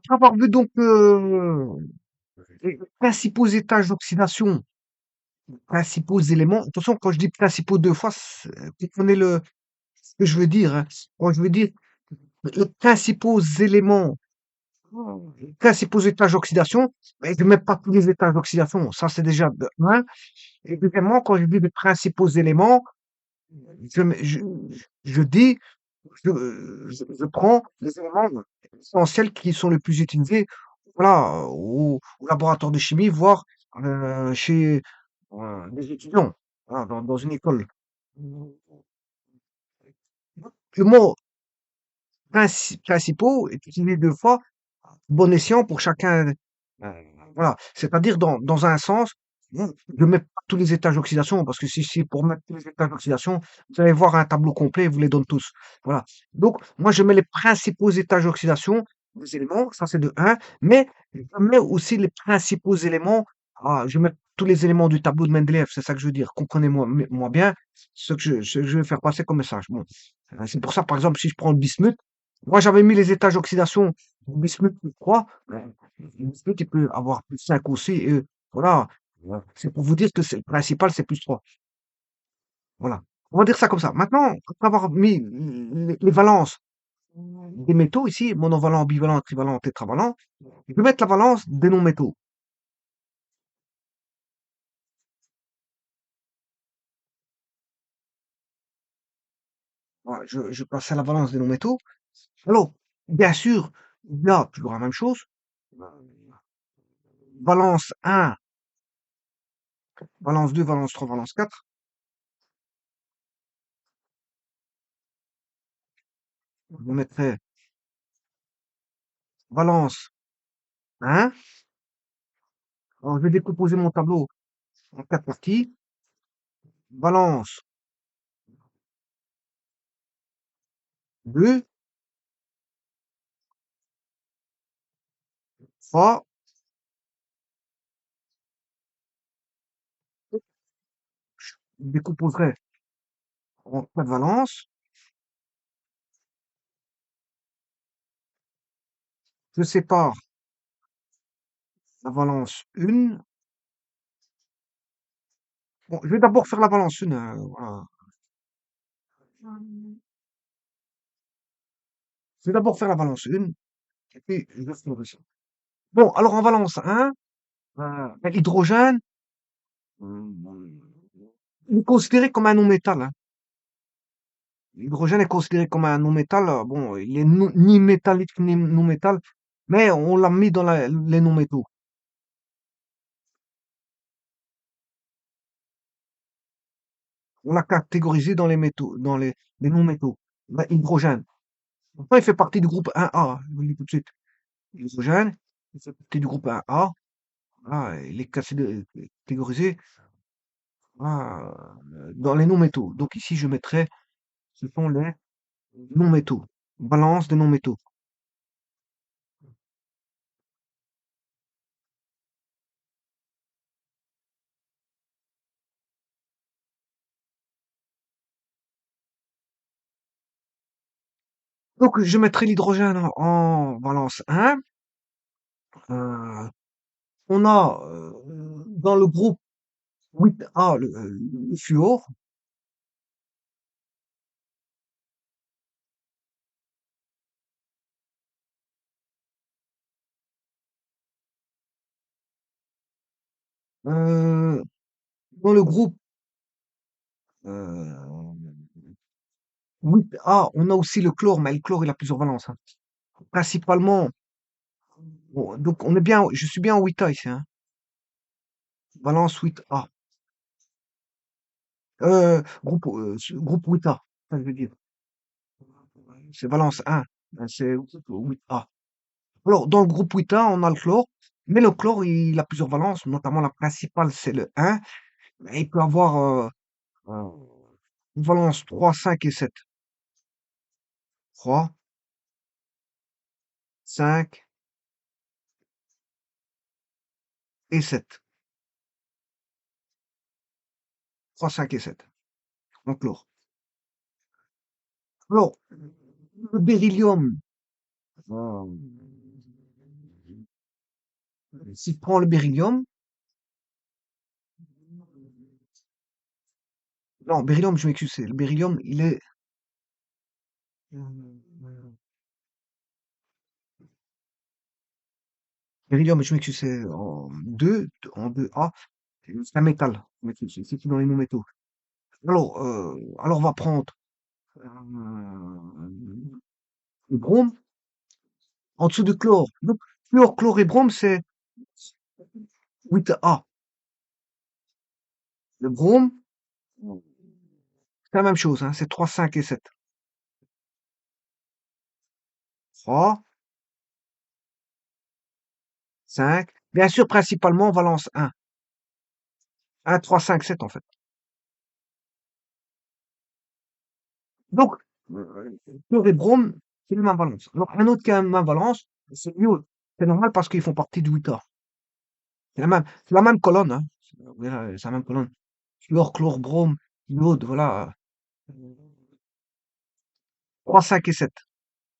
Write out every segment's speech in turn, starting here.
Après avoir vu donc les principaux étages d'oxydation, principaux éléments, attention, quand je dis principaux deux fois, comprenez ce que je veux dire, hein. Quand je veux dire les principaux éléments, les principaux étages d'oxydation, ben, je ne mets pas tous les étages d'oxydation, ça c'est déjà de un. Et deuxièmement, quand je dis les principaux éléments, je, mets- je dis, je prends les éléments essentiels qui sont les plus utilisés, voilà, au laboratoire de chimie, voire chez des étudiants, voilà, dans une école. Le mot principaux est utilisé deux fois, bon escient pour chacun. euh, voilà, c'est-à-dire dans un sens, je mets pas tous les étages d'oxydation, parce que si pour mettre tous les étages d'oxydation, vous allez voir un tableau complet, et vous les donne tous. Voilà. Donc, moi, je mets les principaux étages d'oxydation des éléments, ça c'est de un, mais je mets aussi les principaux éléments, je mets tous les éléments du tableau de Mendeleev, c'est ça que je veux dire. Comprenez-moi moi bien ce que je vais faire passer comme message. Bon. C'est pour ça, par exemple, si je prends le bismuth, moi j'avais mis les étages d'oxydation du bismuth plus 3, le bismuth il peut avoir plus 5 aussi, et voilà. C'est pour vous dire que c'est le principal, c'est plus 3. Voilà. On va dire ça comme ça. Maintenant, après avoir mis les valences des métaux ici, monovalent, bivalent, trivalent, tétravalent, je vais mettre la valence des non-métaux. Voilà, je passe à la valence des non-métaux. Alors, bien sûr, il y a toujours la même chose. Valence 1, valence 2, valence 3, valence 4. Je mettrai valence 1. Alors, je vais décomposer mon tableau en quatre parties. Valence 2, 3. Je décomposerai en quatre valences. Je sépare la valence 1. Bon, je vais d'abord faire la valence 1. Voilà. Je vais d'abord faire la valence 1. Et puis, je vais faire ça. Bon, alors en valence 1, l'hydrogène, il est considéré comme un non-métal, hein. L'hydrogène est considéré comme un non-métal. Bon, il est ni métallique ni non-métal, mais on l'a mis dans les non-métaux. On l'a catégorisé dans les métaux, dans les non-métaux. L'hydrogène. Pourtant, il fait partie du groupe 1A. Je vous le dis tout de suite. L'hydrogène, il fait partie du groupe 1A. Voilà, il est catégorisé, voilà, dans les non-métaux. Donc ici, je mettrai, ce sont les non-métaux. Balance des non-métaux. Donc, je mettrai l'hydrogène en valence 1. Euh, on a dans le groupe 8A le fluor. Euh, dans le groupe 8A, on a aussi le chlore, mais le chlore, il a plusieurs valences, hein. Principalement, bon, donc on est bien, je suis bien en 8A ici, hein. Valence 8A. Groupe 8A, ça je veux dire. C'est valence 1. C'est groupe 8A. Alors, dans le groupe 8A, on a le chlore, mais le chlore, il a plusieurs valences, notamment la principale, c'est le 1. Mais il peut avoir euh, une valence 3, 5 et 7. 3, 5 et 7. 3, 5 et 7. En chlore. Alors, le beryllium, Si tu prends le beryllium, non, beryllium, je m'excuse, le beryllium, il est, euh, beryllium, je m'excuse, c'est en 2A, c'est un métal, je m'excuse, c'est dans les non-métaux. Alors on va prendre le brome en dessous de chlore. Donc, fluor, chlore et brome, c'est 8A. Le brome, c'est la même chose, hein, c'est 3, 5 et 7. 3, 5. Bien sûr, principalement valence 1. 1, 3, 5, 7 en fait. Donc, chlore et brome, c'est la même valence. Alors, un autre qui a la même valence, c'est l'iode. C'est normal parce qu'ils font partie du 8A. C'est la même colonne, hein. Voilà, c'est la même colonne. Fluor, chlore, brome, iode, voilà. 3, 5 et 7.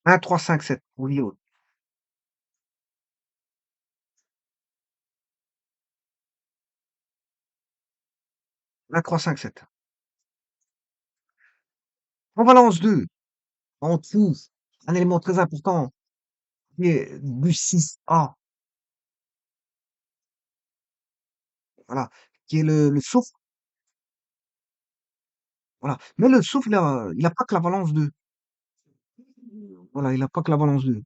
1, 3, 5, 7 pour l'iode. 1, 3, 5, 7. En valence 2, on trouve un élément très important qui est du 6A, voilà, qui est le soufre. Voilà. Mais le soufre, il a pas que la valence 2. Voilà, il a pas que la valence 2.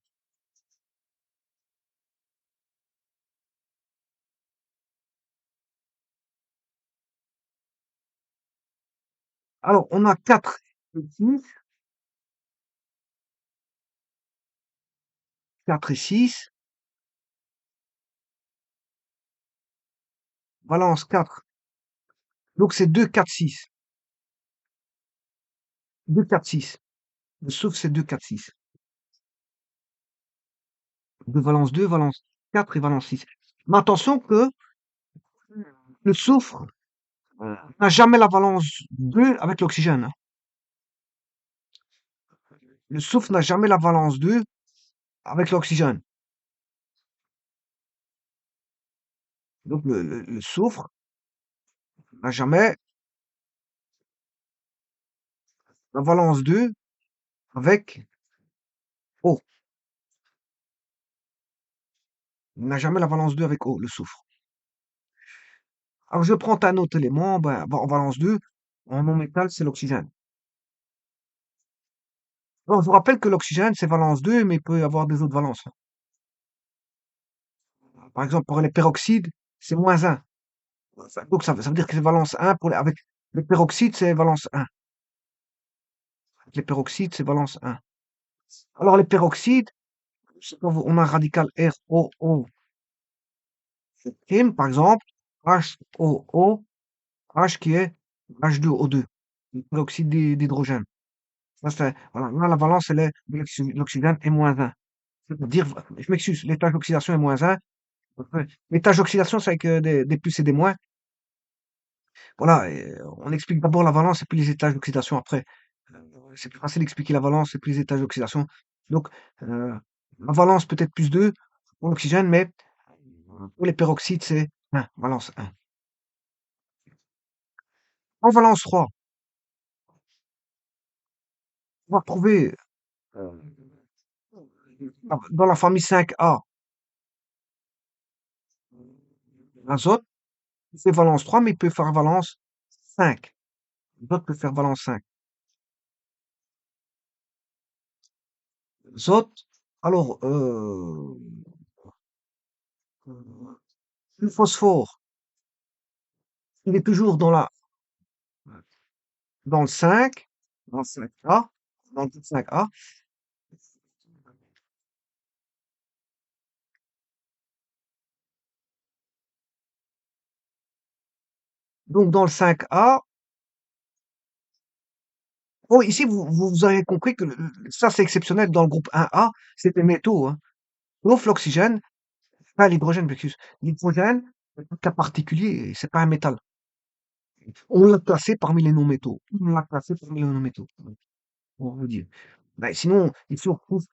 Alors, on a 4 et 6, 4 et 6, valence 4. Donc, c'est 2, 4, 6. 2, 4, 6. Le soufre, c'est 2, 4, 6. De valence 2, valence 4 et valence 6. Mais attention que le soufre n'a jamais la valence 2 avec l'oxygène, hein. Le soufre n'a jamais la valence 2 avec l'oxygène. Donc, le soufre n'a jamais la valence 2 avec O. Il n'a jamais la valence 2 avec O, le soufre. Alors, je prends un autre élément, ben, en valence 2, en non métal, c'est l'oxygène. Alors, je vous rappelle que l'oxygène, c'est valence 2, mais il peut y avoir des autres valences, hein. Par exemple, pour les peroxydes, c'est moins 1. Donc, ça veut dire que c'est valence 1 avec les peroxydes, c'est valence 1. Avec les peroxydes, c'est valence 1. Alors, les peroxydes, c'est quand on a un radical ROO, par exemple, HOO, H qui est H2O2, le peroxyde d'hydrogène. Voilà, là, la valence, elle est de l'oxygène est moins 1. C'est-à-dire, je m'excuse, l'étage d'oxydation est moins 1. L'étage d'oxydation, c'est avec des plus et des moins. Voilà, et on explique d'abord la valence et puis les étages d'oxydation après. C'est plus facile d'expliquer la valence et puis les étages d'oxydation. Donc, euh, la valence peut être plus 2 pour l'oxygène, mais pour les peroxydes, c'est 1, valence 1. En valence 3, on va retrouver dans la famille 5A l'azote, il fait valence 3, mais il peut faire valence 5. L'azote peut faire valence 5. L'azote, alors, le phosphore, il est toujours dans le 5, dans le 5A, dans le 5A. Donc, dans le 5A, oh, ici, vous avez compris que ça, c'est exceptionnel. Dans le groupe 1A, c'est des métaux, hein. Sauf l'oxygène, pas l'hydrogène, excuse. L'hydrogène, c'est un cas particulier, c'est pas un métal. On l'a classé parmi les non-métaux. On l'a classé parmi les non-métaux, pour vous dire. Ben, sinon, ici, on retrouve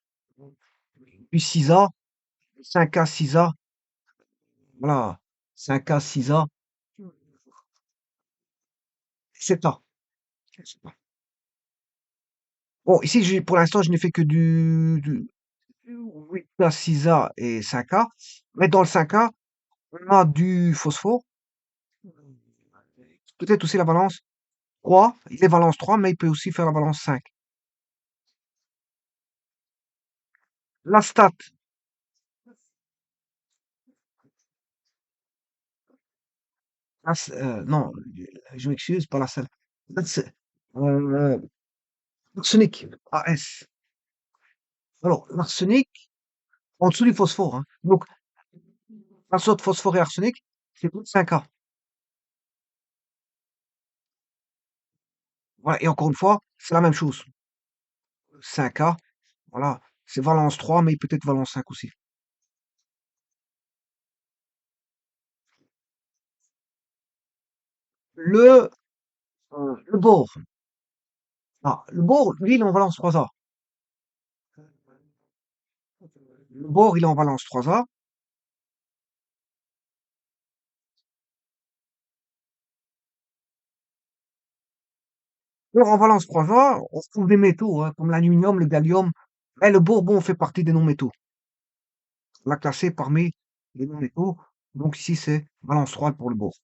du 6A, 5A, 6A. Voilà. 5A, 6A, 7A. Bon, ici, pour l'instant, je n'ai fait que du 8A, 6A et 5A. Mais dans le 5A, on a du phosphore. Peut-être aussi la valence 3. Il est valence 3, mais il peut aussi faire la valence 5. La stat, non, je m'excuse, pas la sel. Euh, Arsenic, AS. Alors, l'arsenic, en dessous du phosphore, hein. Donc, azote, phosphore et arsenic, c'est tout 5A. Voilà. Et encore une fois, c'est la même chose. 5A, voilà. C'est valence 3, mais peut-être valence 5 aussi. Le, le bore. Le bore, lui, il est en valence 3A. Le bore, il est en valence 3A. Alors, en valence 3A, on trouve des métaux, hein, comme l'aluminium, le gallium. Mais le bore, bon, fait partie des non-métaux. On l'a classé parmi les non-métaux. Donc, ici, c'est valence 3 pour le bore.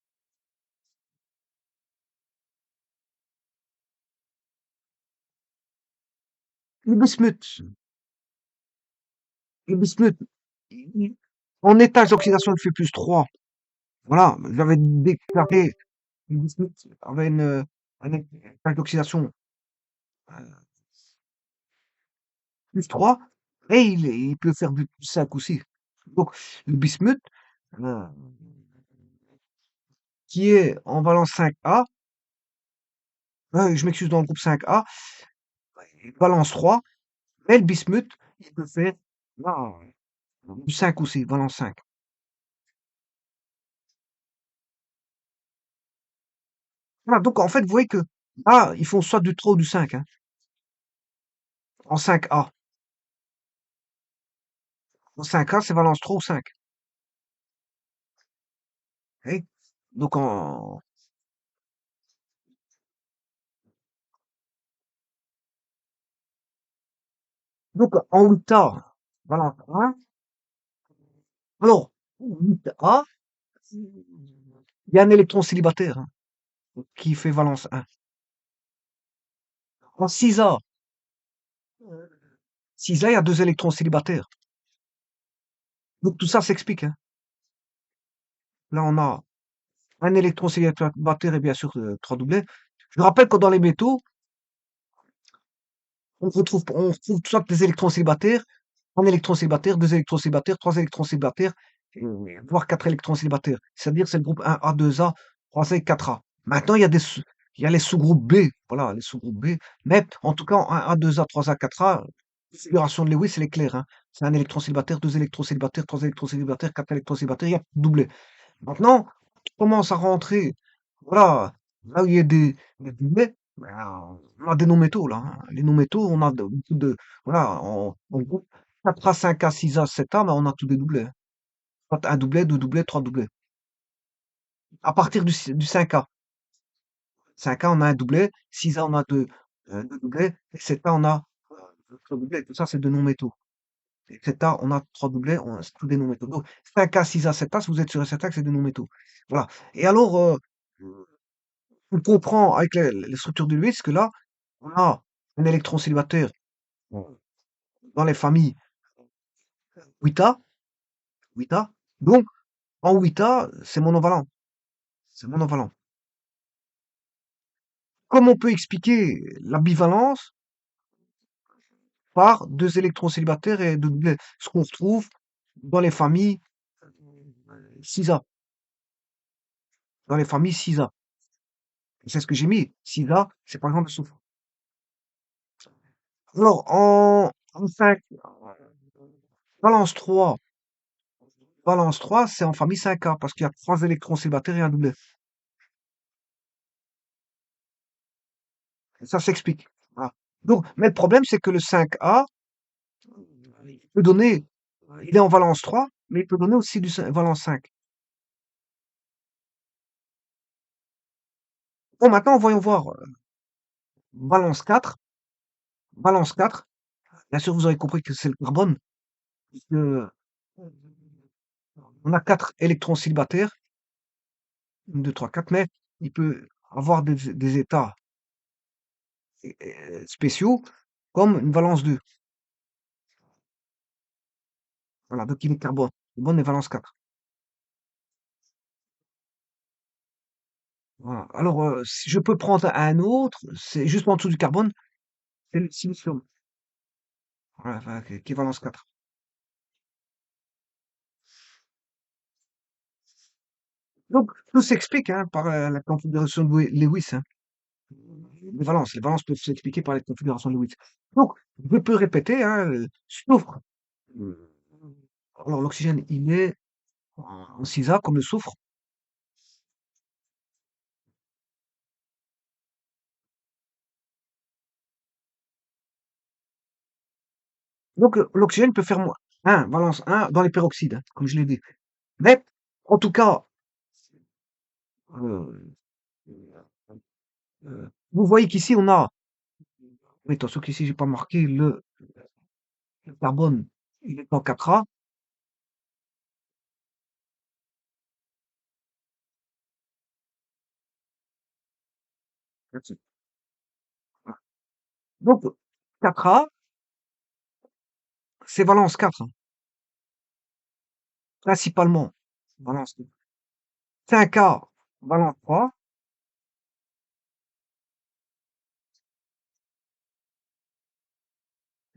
Le bismuth. Le bismuth, en étage d'oxydation, il fait plus 3. Voilà, j'avais déclaré le bismuth avait un étage d'oxydation plus 3, et il peut faire du plus 5 aussi. Donc, le bismuth, euh, qui est en valence 5A, je m'excuse, dans le groupe 5A, valence 3, mais le bismuth, il peut faire ah, du 5 aussi, valence 5. Voilà, donc en fait, vous voyez que ils font soit du 3 ou du 5, hein, en 5A. En 5A, c'est valence 3 ou 5. Hein. Donc, en 8A, valence 1. Alors, en 8A, il y a un électron célibataire, hein, qui fait valence 1. En 6A, 6A, il y a deux électrons célibataires. Donc tout ça s'explique, hein. Là, on a un électron célibataire et bien sûr trois doublets. Je rappelle que dans les métaux, on retrouve soit des électrons célibataires, un électron célibataire, deux électrons célibataires, trois électrons célibataires, voire quatre électrons célibataires. C'est-à-dire c'est le groupe 1A, 2A, 3A et 4A. Maintenant, il y a les sous-groupes B. Voilà, les sous-groupes B. Mais en tout cas, en 1A, 2A, 3A, 4A, configuration de Lewis, elle est claire, hein. C'est un électron célibataire, deux électrons célibataires, trois électrons célibataires, quatre électrons célibataires, il y a doublé. Maintenant, on commence à rentrer, voilà, là où il y a des doublés, ben, on a des non-métaux, là, hein. Les non-métaux, on a beaucoup voilà, en groupe 4A, 5A, 6A, 7A, ben, on a tous des doublés, hein. Soit un doublet, deux doublets, trois doublets. À partir du 5A. 5A, on a un doublet, 6A, on a deux doublets, et 7A, on a trois doublets. Tout ça, c'est de non-métaux. Et 7A, on a trois doublets, c'est tous des non-métaux. Donc, 5A, 6A, 7A, si vous êtes sur 7A, que c'est des non-métaux. Voilà. Et alors, on comprend avec les structures de Lewis que là, on a un électron célibataire dans les familles 8A, 8A. Donc, en 8A, c'est monovalent. C'est monovalent. Comme on peut expliquer la bivalence par deux électrons célibataires et deux doublets, ce qu'on retrouve dans les familles 6A. Dans les familles 6A. C'est ce que j'ai mis. 6A, c'est par exemple le soufre. Alors, en 5, valence 3, valence 3, c'est en famille 5A parce qu'il y a trois électrons célibataires et un doublet. Ça s'explique. Voilà. Donc, mais le problème, c'est que le 5A, il peut donner, il est en valence 3, mais il peut donner aussi valence 5. Bon, maintenant, voyons voir, valence 4. Valence 4, bien sûr, vous avez compris que c'est le carbone, puisque on a 4 électrons célibataires, 1, 2, 3, 4, mais il peut avoir des états spéciaux comme une valence 2. Voilà, donc il est carbone est valence 4. Voilà. Alors, si je peux prendre un autre, c'est juste en dessous du carbone, c'est le silicium. Voilà, enfin, qui est valence 4. Donc, tout s'explique hein, par la configuration de Lewis. Hein. Les valences peuvent s'expliquer par les configurations de Lewis. Donc, je peux répéter, hein, soufre. euh, Alors, l'oxygène, il est en 6A comme le soufre. Donc, l'oxygène peut faire moins 1, valence 1 dans les peroxydes, hein, comme je l'ai dit. Mais, en tout cas, euh, vous voyez qu'ici, on a, oui, attention qu'ici, j'ai pas marqué le carbone, il est en 4A. Donc, 4A, c'est valence 4, hein, principalement. Valence 5A, valence 3.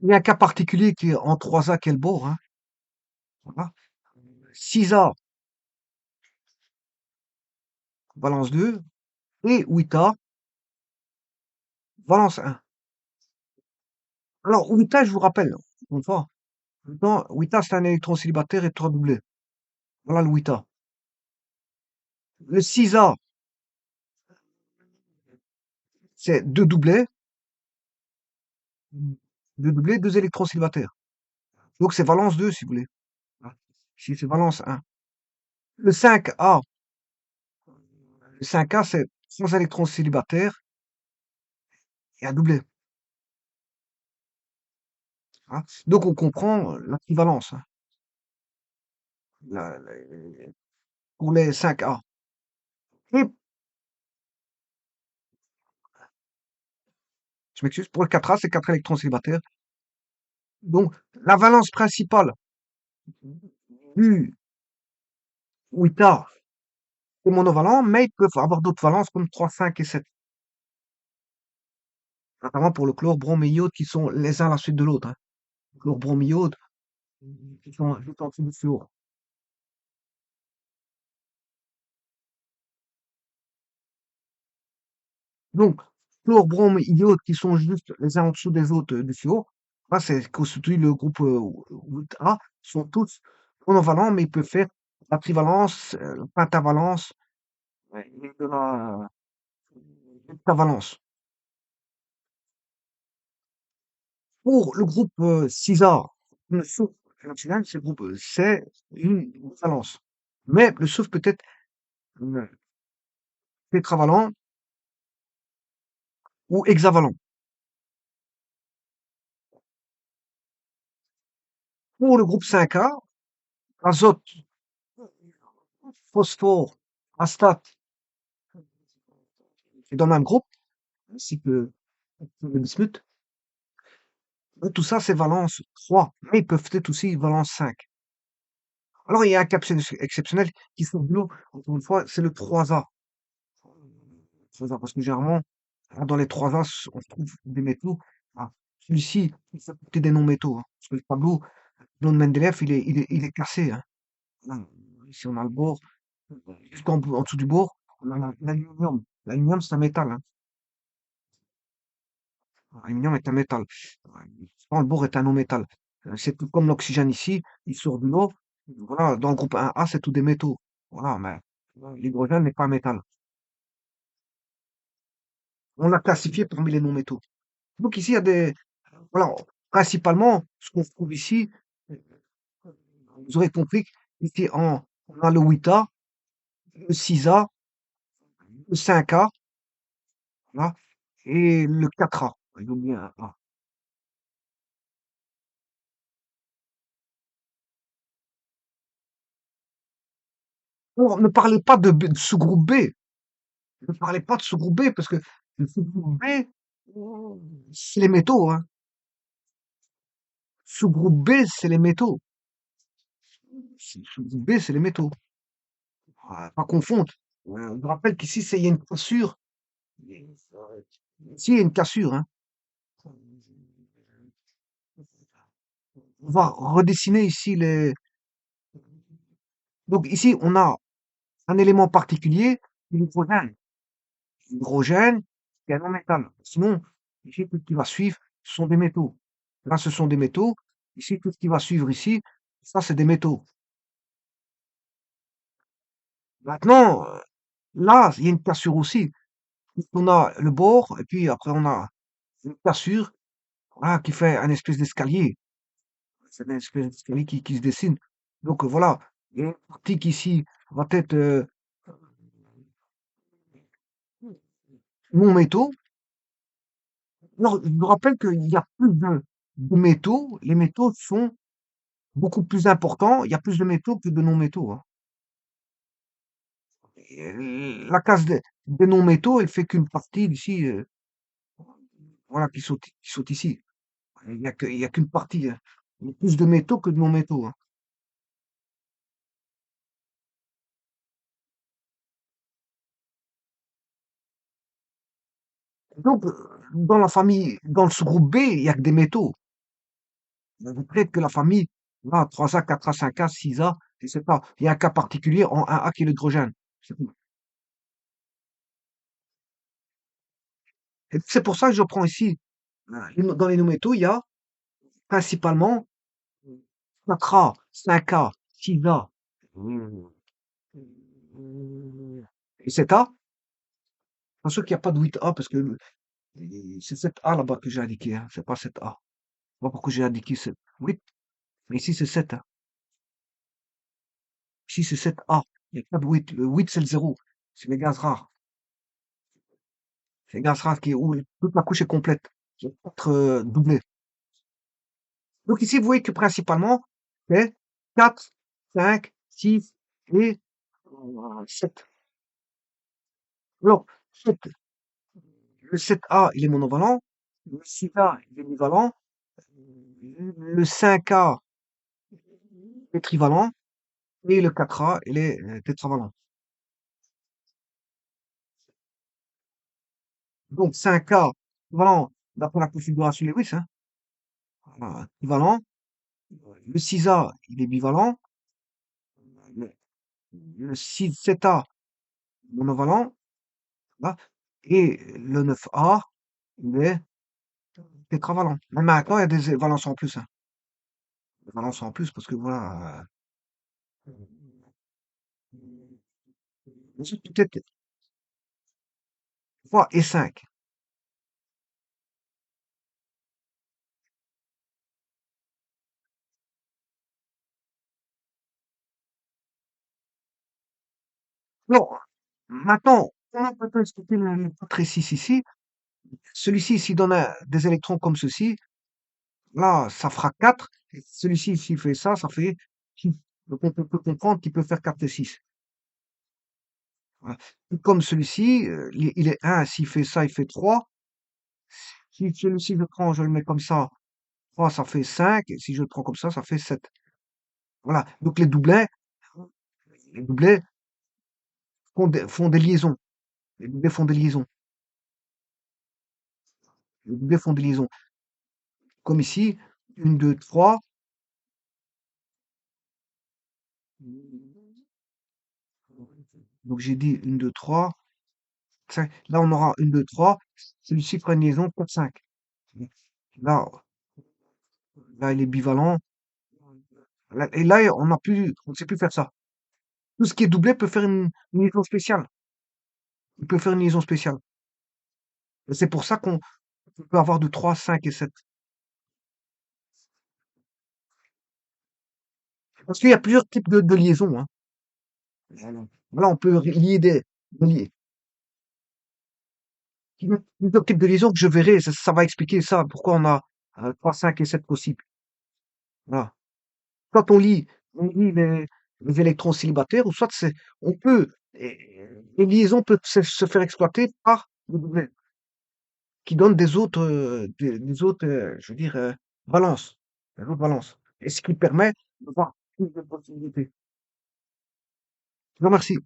Il y a un cas particulier qui est en 3A, qui est le bore, hein, voilà. 6A, valence 2. Et 8A, valence 1. Alors, 8A, je vous rappelle, encore une fois, 8A, c'est un électron célibataire et 3 doublés. Voilà le 8A. Le 6A, c'est 2 doublés, 2 doublés, 2 électrons célibataires. Donc, c'est valence 2, si vous voulez. Voilà. Ici, c'est valence 1. Le 5A, le 5A, c'est 3 électrons célibataires et un doublé. Hein. Donc, on comprend l'équivalence hein, pour les 5A. Et, je m'excuse, pour le 4A, c'est 4 électrons célibataires. Donc, la valence principale du 8A est monovalent, mais ils peuvent avoir d'autres valences comme 3, 5 et 7. Notamment pour le chlore, brome et iode qui sont les uns à la suite de l'autre. Hein. Chlore, brome, iode, qui sont juste en dessous du fluor. Donc, chlore, brome, iode qui sont juste les uns en dessous des autres du fluor, là, c'est constitue le groupe 8A, sont tous monovalents, mais ils peuvent faire la trivalence, la pentavalence et de la heptavalence. Pour le groupe 6A, le soufre et l'oxygène, c'est le groupe c'est une valence. Mais le soufre peut être euh, tétravalent ou hexavalent. Pour le groupe 5A, azote, phosphore, astate, et dans le même groupe, ainsi que le bismuth, tout ça c'est valence 3, mais ils peuvent être aussi valence 5. Alors il y a un cas exceptionnel qui sort de l'eau, encore une fois, c'est le 3A. 3A, parce que généralement, dans les 3A, on trouve des métaux. Ah, celui-ci, il fait partie des non-métaux. Hein, parce que le tableau, le nom de Mendeleev, il est cassé. Hein. Là, ici, on a le bore. En dessous du bore, on a l'aluminium. L'aluminium, c'est un métal. Hein. L'aluminium est un métal. Le bore est un non-métal. C'est tout comme l'oxygène ici, il sort de l'eau. Voilà, dans le groupe 1A, c'est tous des métaux. Voilà, mais l'hydrogène n'est pas un métal. On l'a classifié parmi les non-métaux. Donc ici, il y a des... Voilà, principalement, ce qu'on trouve ici, euh, vous aurez compris, ici, on a le 8A, le 6A, le 5A, Voilà. Et le 4A. J'ai oublié un A. Alors, ne parlez pas de sous-groupe B. Ne parlez pas de sous-groupe B parce que le sous-groupe B, c'est les métaux, hein. Sous-groupe B, c'est les métaux. Sous-groupe B, c'est les métaux. Pas confondre. Je vous rappelle qu'ici, il y a une cassure. Ici, il y a une cassure, hein. On va redessiner ici les. Donc ici, on a un élément particulier, l'hydrogène. L'hydrogène, c'est un non-métal. Sinon, ici, tout ce qui va suivre, ce sont des métaux. Là, ce sont des métaux. Ici, tout ce qui va suivre ici, ça, c'est des métaux. Maintenant, là, il y a une cassure aussi. On a le bord, et puis après, on a une cassure, voilà, qui fait un espèce d'escalier. C'est une espèce d'escalier qui se dessine. Donc, voilà. Il y a une partie qui ici va être non-métaux. Alors, je vous rappelle qu'il y a plus de métaux. Les métaux sont beaucoup plus importants. Il y a plus de métaux que de non-métaux, hein. Et la case des non-métaux, elle fait qu'une partie d'ici, voilà, qui saute ici. Il y a qu'une partie, hein. Il y a plus de métaux que de non-métaux, hein. Donc, dans la famille, dans le sous-groupe B, il y a que des métaux. Vous traitez que la famille, là, 3A, 4A, 5A, 6A, je sais pas. Il y a un cas particulier en 1A qui est l'hydrogène. C'est tout. Et c'est pour ça que je prends ici, dans les non-métaux, il y a principalement 4A, 5A, 6A et 7A. Bien sûr qu'il n'y a pas de 8A parce que c'est 7A là-bas que j'ai indiqué, hein. C'est pas 7A. Je sais pas pourquoi j'ai indiqué 8, mais ici c'est 7, hein. Ici c'est 7A. Il n'y a pas de 8. Le 8 c'est le 0. C'est les gaz rares. C'est les gaz rares où toute la couche est complète. Il peut être doublé. Donc ici, vous voyez que principalement, c'est 4, 5, 6 et 7. Alors, 7, le 7A, il est monovalent. Le 6A, il est bivalent. Le 5A est trivalent. Et le 4A, il est tétravalent. Donc 5A, trivalent, d'après la configuration Lewis, hein, voilà, trivalent. Le 6A, il est bivalent. Le, le 6, 7A, monovalent. Voilà. Et le 9A, il est tétravalent. Mais maintenant, il y a des valences en plus, hein. Des valences en plus parce que voilà, peut-être 3 et 5. Non, maintenant, on peut expliquer le précis ici. Celui-ci, s'il donne des électrons comme ceci, là, ça fera 4. Et celui-ci, s'il fait ça, ça fait 6. Donc, on peut comprendre qu'il peut faire 4 et 6. Voilà. Tout comme celui-ci, il est 1. S'il fait ça, il fait 3. Si celui-ci, je prends, je le mets comme ça, 3, ça fait 5. Et si je le prends comme ça fait 7. Voilà. Donc, les doublets font des liaisons. Les doublets font des liaisons. Les doublets font des liaisons. Comme ici, une, 2, 3. Donc, j'ai dit une, 2, 3. 5. Là, on aura une, 2, 3. Celui-ci fera une liaison 4, 5. Là, là, il est bivalent. Et là, on ne sait plus faire ça. Tout ce qui est doublé peut faire une liaison spéciale. Il peut faire une liaison spéciale. Et c'est pour ça qu'on peut avoir de 3, 5 et 7. Parce qu'il y a plusieurs types de liaisons, hein. Voilà. Voilà, on peut lier des lier. plusieurs types de liaisons que je verrai, ça va expliquer ça, pourquoi on a 3, 5 et 7 possibles. Voilà. Soit on lit les électrons célibataires, ou soit on peut, les liaisons peuvent se faire exploiter par le doublé, qui donne des autres, je veux dire, valences, des autres valences. Et ce qui permet d'avoir plus de possibilités. Je vous remercie.